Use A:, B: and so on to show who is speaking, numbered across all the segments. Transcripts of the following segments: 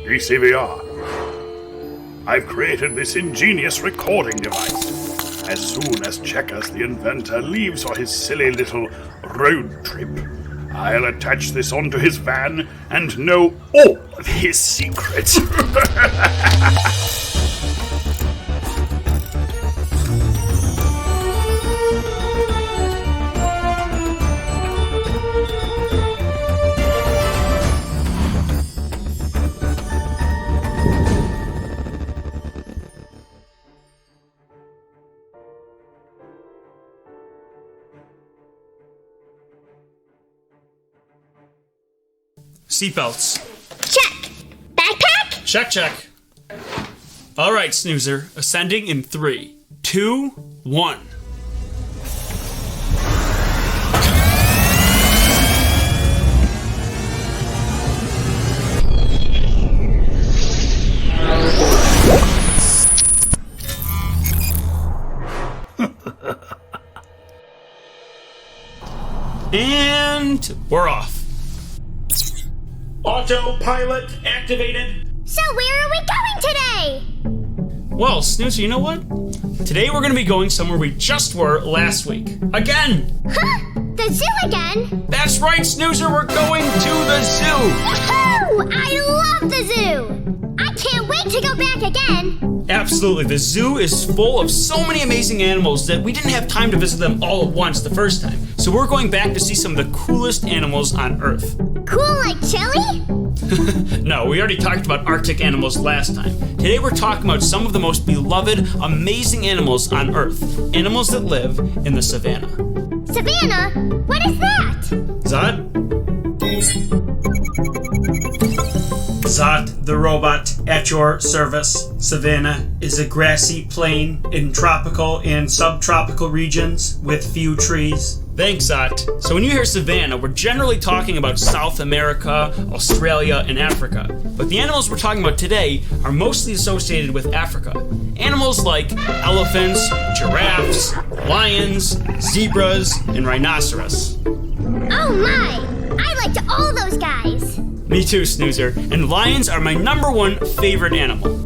A: DCVR. I've created this ingenious recording device. As soon as Checkers the inventor leaves for his silly little road trip, I'll attach this onto his van and know all of his secrets.
B: Seatbelts.
C: Check. Backpack?
B: Check. All right, Snoozer. Ascending in 3, 2, 1. And we're off. Autopilot activated.
C: So where are we going today?
B: Well, Snoozer, you know what? Today we're going to be going somewhere we just were last week. Again!
C: Huh? The zoo again?
B: That's right, Snoozer, we're going to the zoo!
C: Woohoo! I love the zoo! I can't wait to go back again!
B: Absolutely, the zoo is full of so many amazing animals that we didn't have time to visit them all at once the first time. So we're going back to see some of the coolest animals on Earth.
C: Cool like chili?
B: No, we already talked about Arctic animals last time. Today we're talking about some of the most beloved, amazing animals on Earth. Animals that live in the savannah.
C: Savannah? What is that?
B: Zot, the robot, at your service. Savannah is a grassy plain in tropical and subtropical regions with few trees. Thanks, Zot. So when you hear savannah, we're generally talking about South America, Australia, and Africa. But the animals we're talking about today are mostly associated with Africa. Animals like elephants, giraffes, lions, zebras, and rhinoceros.
C: Oh my! I liked all those guys!
B: Me too, Snoozer. And lions are my #1 favorite animal.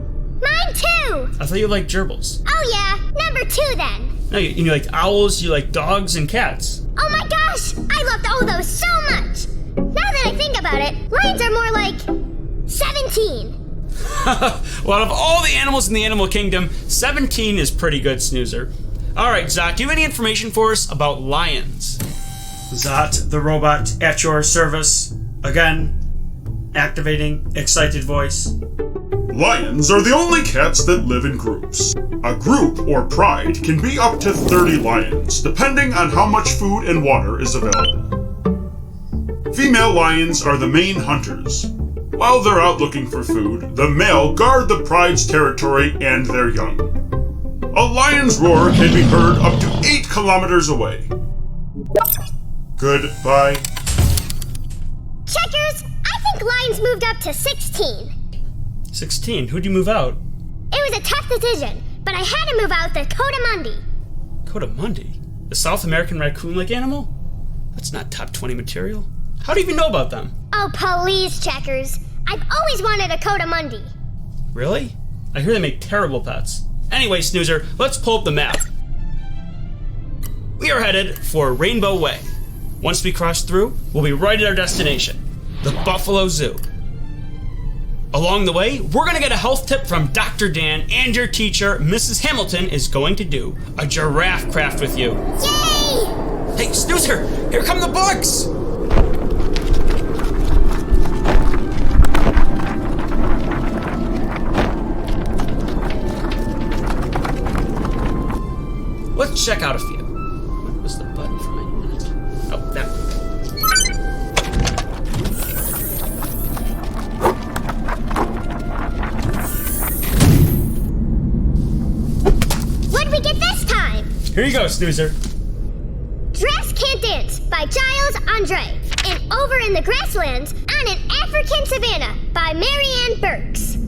C: Mine too!
B: I thought you liked gerbils.
C: Oh yeah, number 2 then.
B: No, you like owls, you like dogs and cats.
C: Oh my gosh! I loved all those so much! Now that I think about it, lions are more like 17.
B: Well, out of all the animals in the animal kingdom, 17 is pretty good, Snoozer. All right, Zot, do you have any information for us about lions? Zot, the robot, at your service. Again, activating excited voice.
A: Lions are the only cats that live in groups. A group, or pride, can be up to 30 lions, depending on how much food and water is available. Female lions are the main hunters. While they're out looking for food, the male guard the pride's territory and their young. A lion's roar can be heard up to 8 kilometers away. Goodbye.
C: Checkers, I think lions moved up to 16.
B: 16? Who'd you move out?
C: It was a tough decision, but I had to move out the Cotamundi.
B: Cotamundi? The South American raccoon-like animal? That's not top 20 material. How do you even know about them?
C: Oh, please, Checkers. I've always wanted a Cotamundi.
B: Really? I hear they make terrible pets. Anyway, Snoozer, let's pull up the map. We are headed for Rainbow Way. Once we cross through, we'll be right at our destination, the Buffalo Zoo. Along the way, we're going to get a health tip from Dr. Dan, and your teacher, Mrs. Hamilton, is going to do a giraffe craft with you.
C: Yay!
B: Hey, Snoozer, here come the books! Let's check out a few. What was the button for my neck? Oh, that one.
C: What'd we get this time?
B: Here you go, Snoozer.
C: Giraffes Can't Dance by Giles, Andreae. And Over in the Grasslands on an African Savannah by Marianne Berkes.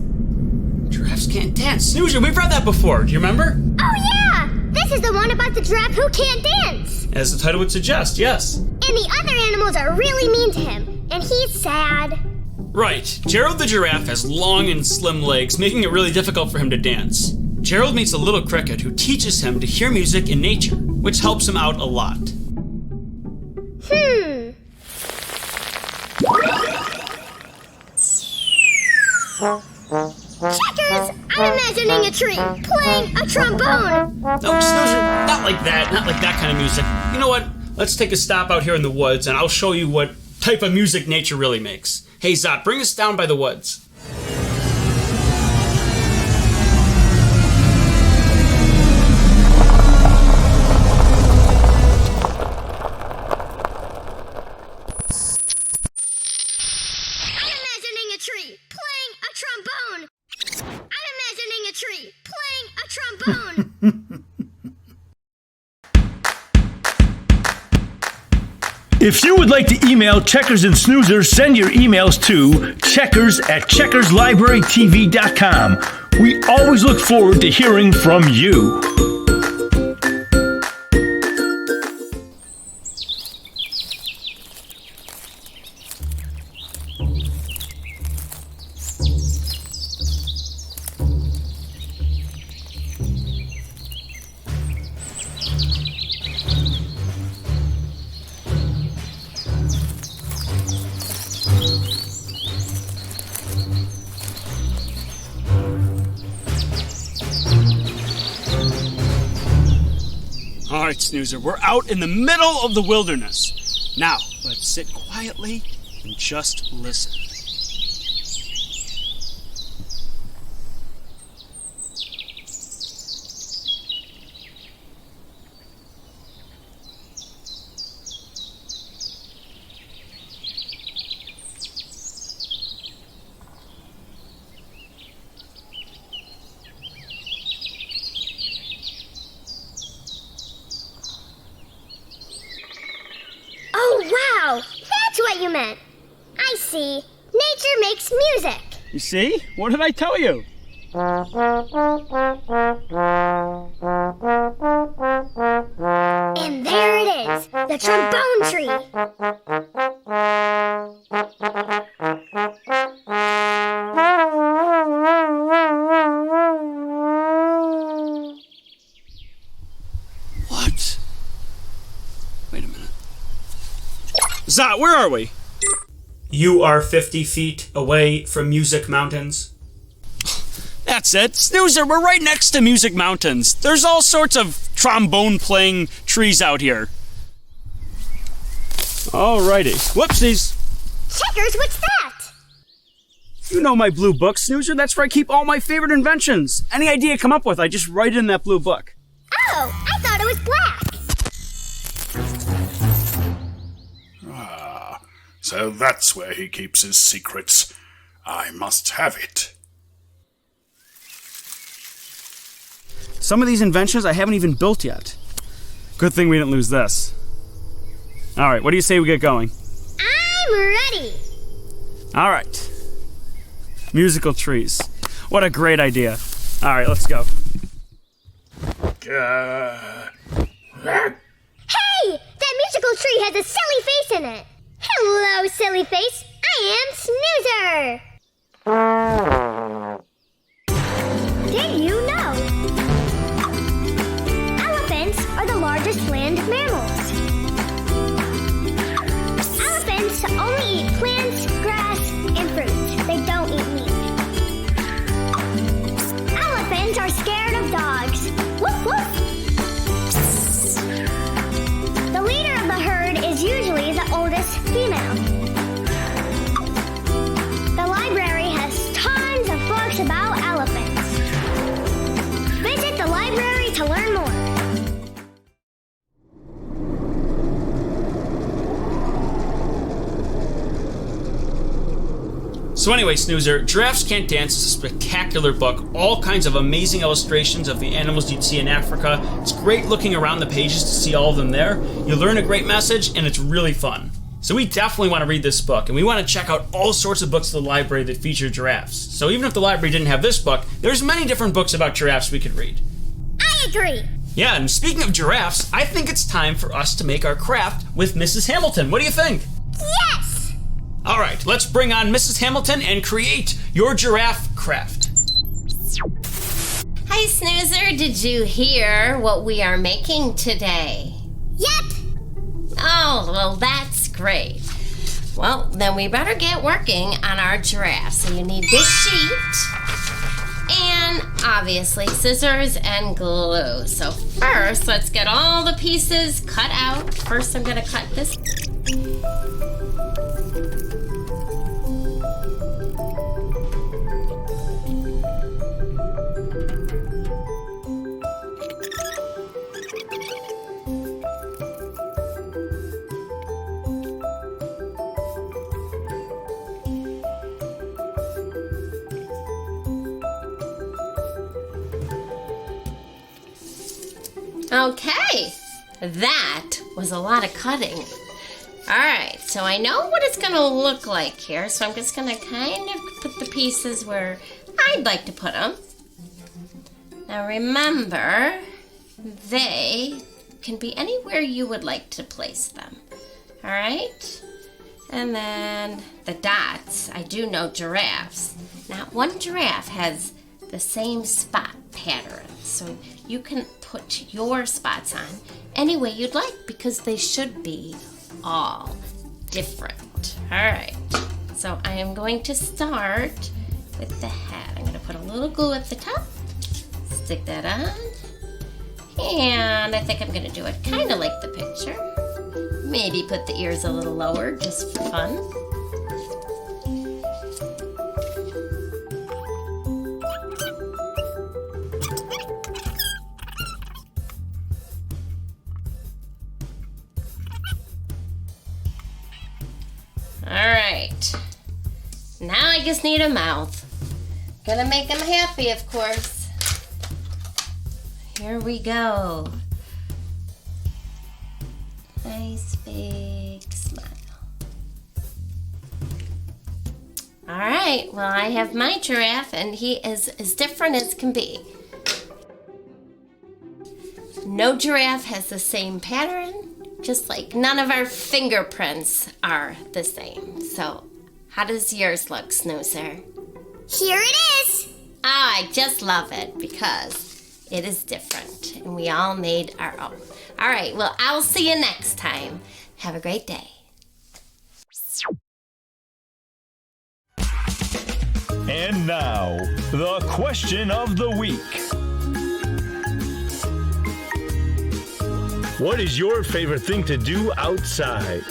B: Giraffes Can't Dance. Snoozer, we've read that before. Do you remember?
C: Oh yeah! This is the one about the giraffe who can't dance.
B: As the title would suggest, yes.
C: And the other animals are really mean to him. And he's sad.
B: Right. Gerald the giraffe has long and slim legs, making it really difficult for him to dance. Gerald meets a little cricket who teaches him to hear music in nature, which helps him out a lot.
C: Checkers! I'm imagining a tree playing a trombone.
B: No, Snoozer, not like that kind of music. You know what? Let's take a stop out here in the woods and I'll show you what type of music nature really makes. Hey, Zot, bring us down by the woods.
C: I'm imagining a tree playing a trombone. I'm imagining a tree playing a trombone.
D: If you would like to email Checkers and Snoozer, send your emails to checkers@checkerslibrarytv.com. We always look forward to hearing from you.
B: All right, Snoozer, we're out in the middle of the wilderness. Now, let's sit quietly and just listen.
C: Wow, that's what you meant. I see. Nature makes music.
B: You see? What did I tell you?
C: And there it is, the trombone tree.
B: What? Wait a minute. Zot, where are we? You are 50 feet away from Music Mountains. That's it. Snoozer, we're right next to Music Mountains. There's all sorts of trombone-playing trees out here. Alrighty. Whoopsies.
C: Checkers, what's that?
B: You know my blue book, Snoozer. That's where I keep all my favorite inventions. Any idea I come up with, I just write it in that blue book.
C: Oh, I thought it was black.
A: So that's where he keeps his secrets. I must have it.
B: Some of these inventions I haven't even built yet. Good thing we didn't lose this. All right, what do you say we get going?
C: I'm ready.
B: All right. Musical trees. What a great idea. All right, let's go.
C: Hey! That musical tree has a silly face in it. Hello, silly face. I am Snoozer. Did you know? Elephants are the largest land mammals. Elephants only eat plants, grass, and fruit. They don't eat meat. Elephants are scared of dogs. Woof woof. The leader of the herd is usually the oldest female. The library has tons of books about elephants. Visit the library to learn more.
B: So anyway, Snoozer, Giraffes Can't Dance is a spectacular book. All kinds of amazing illustrations of the animals you'd see in Africa. It's great looking around the pages to see all of them there. You learn a great message, and it's really fun. So we definitely want to read this book, and we want to check out all sorts of books at the library that feature giraffes. So even if the library didn't have this book, there's many different books about giraffes we could read.
C: I agree.
B: Yeah, and speaking of giraffes, I think it's time for us to make our craft with Mrs. Hamilton. What do you think?
C: Yes!
B: All right, let's bring on Mrs. Hamilton and create your Giraffe Craft.
E: Hi, Snoozer. Did you hear what we are making today?
C: Yep.
E: Oh, well, that's great. Well, then we better get working on our giraffe. So you need this sheet and obviously scissors and glue. So first, let's get all the pieces cut out. First, I'm going to cut this. Okay, that was a lot of cutting. Alright, so I know what it's going to look like here, so I'm just going to kind of put the pieces where I'd like to put them. Now remember, they can be anywhere you would like to place them. Alright? And then the dots, I do know giraffes. Not one giraffe has the same spot pattern, so you can put your spots on any way you'd like because they should be all different. All right, so I am going to start with the head. I'm going to put a little glue at the top, stick that on, and I think I'm going to do it kind of like the picture. Maybe put the ears a little lower just for fun. Alright, now I just need a mouth. Gonna make him happy, of course. Here we go. Nice big smile. Alright, well, I have my giraffe and he is as different as can be. No giraffe has the same pattern. Just like none of our fingerprints are the same. So, how does yours look, Snoozer?
C: Here it is.
E: Oh, I just love it because it is different and we all made our own. All right, well, I'll see you next time. Have a great day.
D: And now, the question of the week. What is your favorite thing to do outside?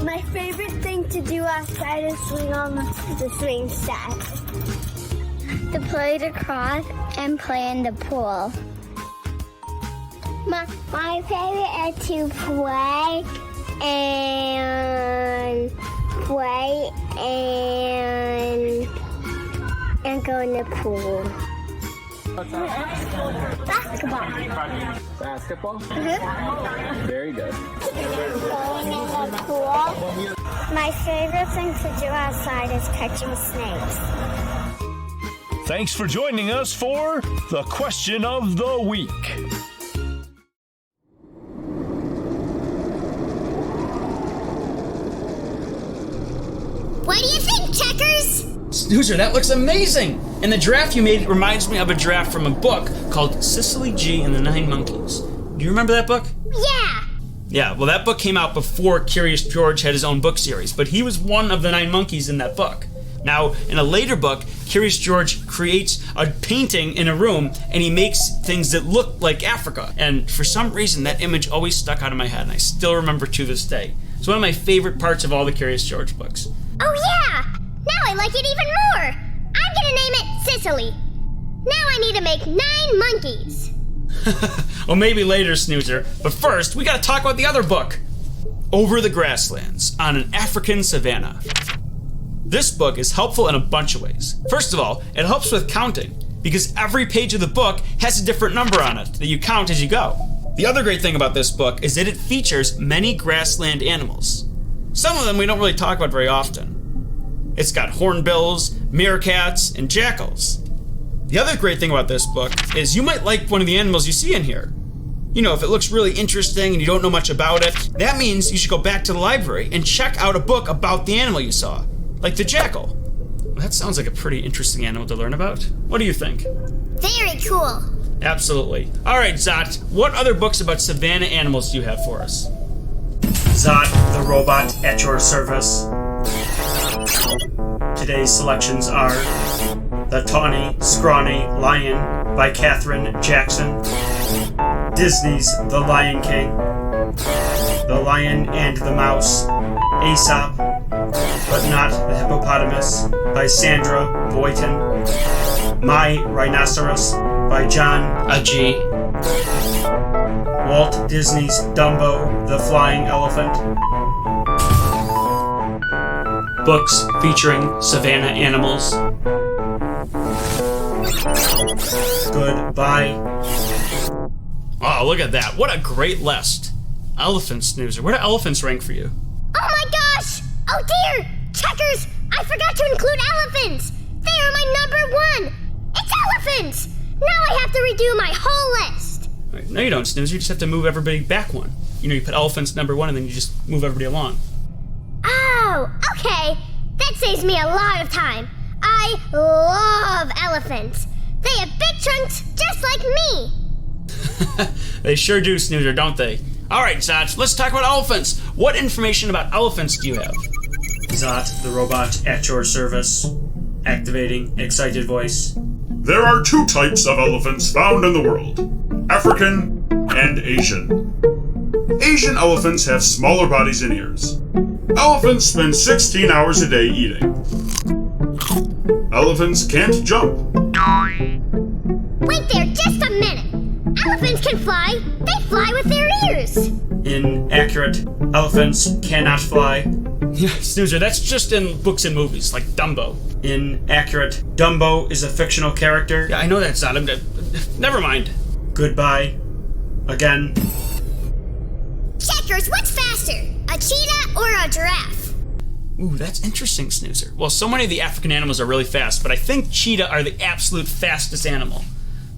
C: My favorite thing to do outside is swing on the swing set. To play the cross and play in the pool. My favorite is to play and go in the pool.
F: Basketball?
C: Mm-hmm.
F: Very good.
C: Going in the pool. My favorite thing to do outside is catching snakes.
D: Thanks for joining us for the question of the week.
C: What do you think, Checkers?
B: Snoozer, that looks amazing! And the giraffe you made reminds me of a giraffe from a book called Cicely G and the Nine Monkeys. Do you remember that book?
C: Yeah.
B: Yeah, well, that book came out before Curious George had his own book series, but he was one of the 9 monkeys in that book. Now, in a later book, Curious George creates a painting in a room, and he makes things that look like Africa. And for some reason, that image always stuck out of my head, and I still remember to this day. It's one of my favorite parts of all the Curious George books.
C: Oh, yeah. Now I like it even more. I'm gonna name it Cicely. Now I need to make 9 monkeys.
B: Well, maybe later, Snoozer. But first, we gotta talk about the other book. Over the Grasslands, on an African Savanna. This book is helpful in a bunch of ways. First of all, it helps with counting, because every page of the book has a different number on it that you count as you go. The other great thing about this book is that it features many grassland animals. Some of them we don't really talk about very often. It's got hornbills, meerkats, and jackals. The other great thing about this book is you might like one of the animals you see in here. You know, if it looks really interesting and you don't know much about it, that means you should go back to the library and check out a book about the animal you saw, like the jackal. Well, that sounds like a pretty interesting animal to learn about. What do you think?
C: Very cool.
B: Absolutely. All right, Zot, what other books about savanna animals do you have for us? Zot, the robot at your service. Today's selections are The Tawny, Scrawny Lion by Kathryn Jackson, Disney's The Lion King, The Lion and the Mouse, Aesop, but not the Hippopotamus by Sandra Boyton, My Rhinoceros by Jon Agee, Walt Disney's Dumbo, the Flying Elephant, books featuring savanna animals. Goodbye. Oh, look at that. What a great list. Elephant Snoozer. Where do elephants rank for you?
C: Oh my gosh! Oh dear! Checkers! I forgot to include elephants! They are my number 1! It's elephants! Now I have to redo my whole list!
B: Right, no, you don't, Snoozer. You just have to move everybody back one. You know, you put elephants number 1 and then you just move everybody along.
C: Oh, okay. That saves me a lot of time. I love elephants. They have big trunks just like me.
B: They sure do, Snoozer, don't they? All right, Zot, let's talk about elephants. What information about elephants do you have? Zot, the robot at your service. Activating excited voice.
A: There are 2 types of elephants found in the world: African and Asian. Asian elephants have smaller bodies and ears. Elephants spend 16 hours a day eating. Elephants can't jump.
C: Wait there just a minute. Elephants can fly. They fly with their ears.
B: Inaccurate. Elephants cannot fly. Yeah, Snoozer, that's just in books and movies, like Dumbo. Inaccurate. Dumbo is a fictional character. Yeah, I know that's not. Never mind. Goodbye. Again.
C: Checkers, what's faster? A cheetah or a giraffe?
B: Ooh, that's interesting, Snoozer. Well, so many of the African animals are really fast, but I think cheetah are the absolute fastest animal.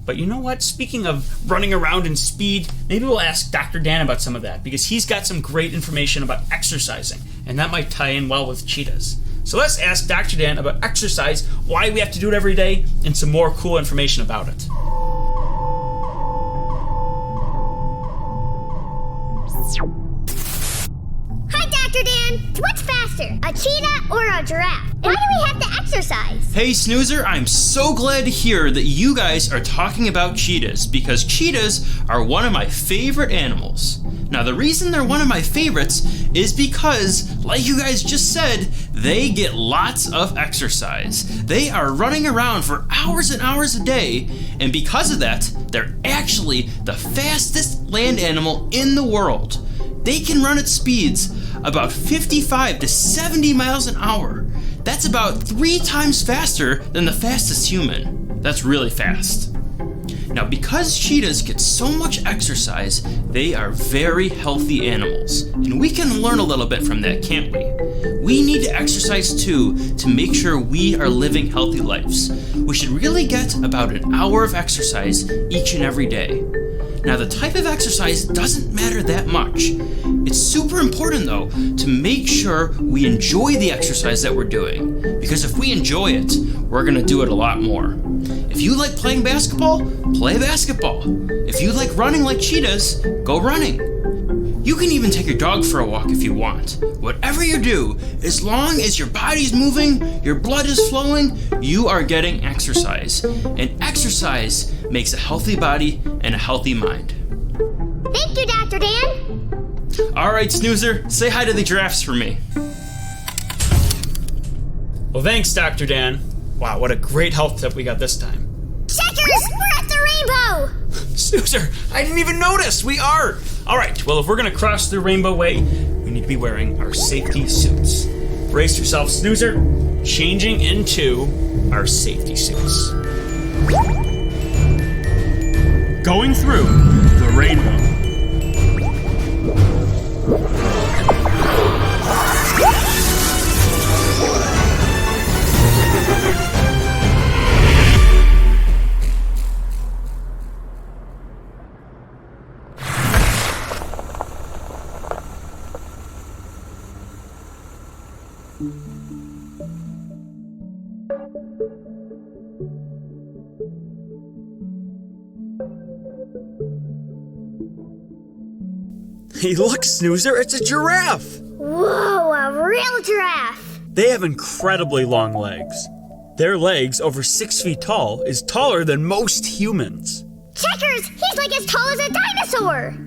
B: But you know what? Speaking of running around and speed, maybe we'll ask Dr. Dan about some of that, because he's got some great information about exercising, and that might tie in well with cheetahs. So let's ask Dr. Dan about exercise, why we have to do it every day, and some more cool information about it.
C: Hi, Dr. Dan. What's faster, a cheetah or a giraffe? Why do we have to exercise?
F: Hey Snoozer, I'm so glad to hear that you guys are talking about cheetahs, because cheetahs are one of my favorite animals. Now the reason they're one of my favorites is because, like you guys just said, they get lots of exercise. They are running around for hours and hours a day, and because of that, they're actually the fastest land animal in the world. They can run at speeds about 55 to 70 miles an hour. That's about 3 times faster than the fastest human. That's really fast. Now, because cheetahs get so much exercise, they are very healthy animals. And we can learn a little bit from that, can't we? We need to exercise too to make sure we are living healthy lives. We should really get about an hour of exercise each and every day. Now, the type of exercise doesn't matter that much. It's super important, though, to make sure we enjoy the exercise that we're doing. Because if we enjoy it, we're going to do it a lot more. If you like playing basketball, play basketball. If you like running like cheetahs, go running. You can even take your dog for a walk if you want. Whatever you do, as long as your body's moving, your blood is flowing, you are getting exercise. And exercise makes a healthy body and a healthy mind.
C: Thank you, Dr. Dan.
F: All right, Snoozer, say hi to the giraffes for me.
B: Well, thanks, Dr. Dan. Wow, what a great health tip we got this time.
C: Checkers, we're at the rainbow.
B: Snoozer, I didn't even notice. We are. All right, well, if we're going to cross the rainbow way, we need to be wearing our safety suits. Brace yourself, Snoozer. Changing into our safety suits. Going through the rainbow. Hey, look, Snoozer, it's a giraffe!
C: Whoa, a real giraffe!
B: They have incredibly long legs. Their legs, over 6 feet tall, is taller than most humans.
C: Checkers, he's like as tall as a dinosaur!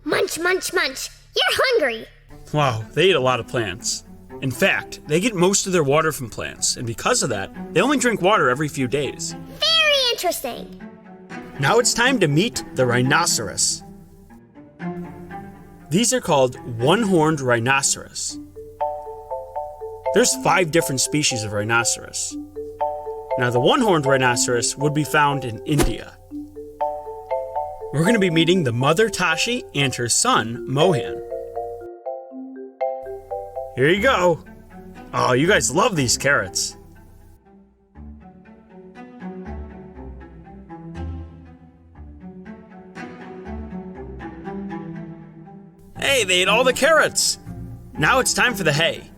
C: Munch, munch, munch. You're hungry.
B: Wow, they eat a lot of plants. In fact, they get most of their water from plants, and because of that, they only drink water every few days.
C: Very interesting.
B: Now it's time to meet the rhinoceros. These are called one-horned rhinoceros. There's 5 different species of rhinoceros. Now the one-horned rhinoceros would be found in India. We're going to be meeting the mother Tashi and her son Mohan. Here you go. Oh, you guys love these carrots. Hey, they ate all the carrots. Now it's time for the hay.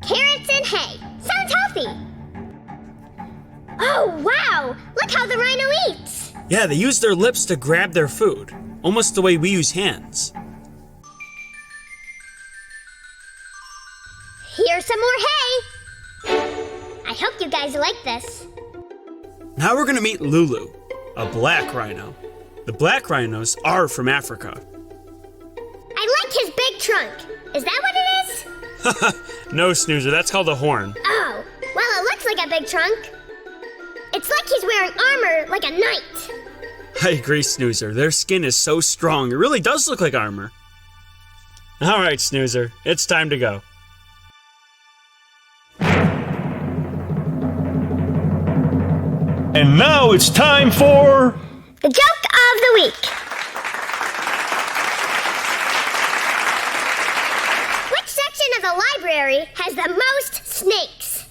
C: Carrots and hay. Sounds healthy. Oh, wow. Look how the rhino eats.
B: Yeah, they use their lips to grab their food, almost the way we use hands.
C: Here's some more hay. I hope you guys like this.
B: Now we're gonna meet Lulu, a black rhino. The black rhinos are from Africa.
C: I like his big trunk. Is that what it is?
B: No, Snoozer, that's called a horn.
C: Oh, well, it looks like a big trunk. It's like he's wearing armor like a knight.
B: I agree, Snoozer. Their skin is so strong, it really does look like armor. All right, Snoozer, it's time to go.
D: And now it's time for...
C: The joke of the week. Which section of the library has the most snakes?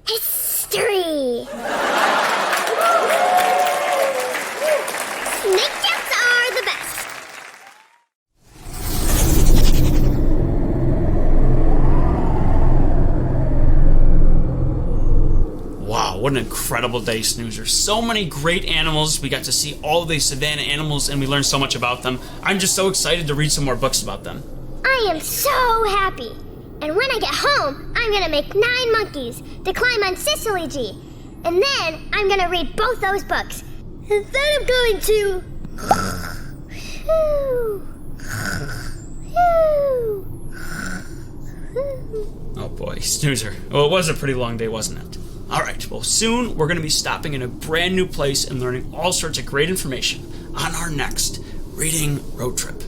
C: History. Snake jokes are the best.
B: Wow, what an incredible day, Snoozer. So many great animals. We got to see all the Savanna animals and we learned so much about them. I'm just so excited to read some more books about them.
C: I am so happy. And when I get home, I'm gonna make 9 monkeys to climb on Sicily G. And then I'm gonna read both those books. And then I'm going to...
B: Oh boy, Snoozer. Well, it was a pretty long day, wasn't it? Alright, well soon we're going to be stopping in a brand new place and learning all sorts of great information on our next reading road trip.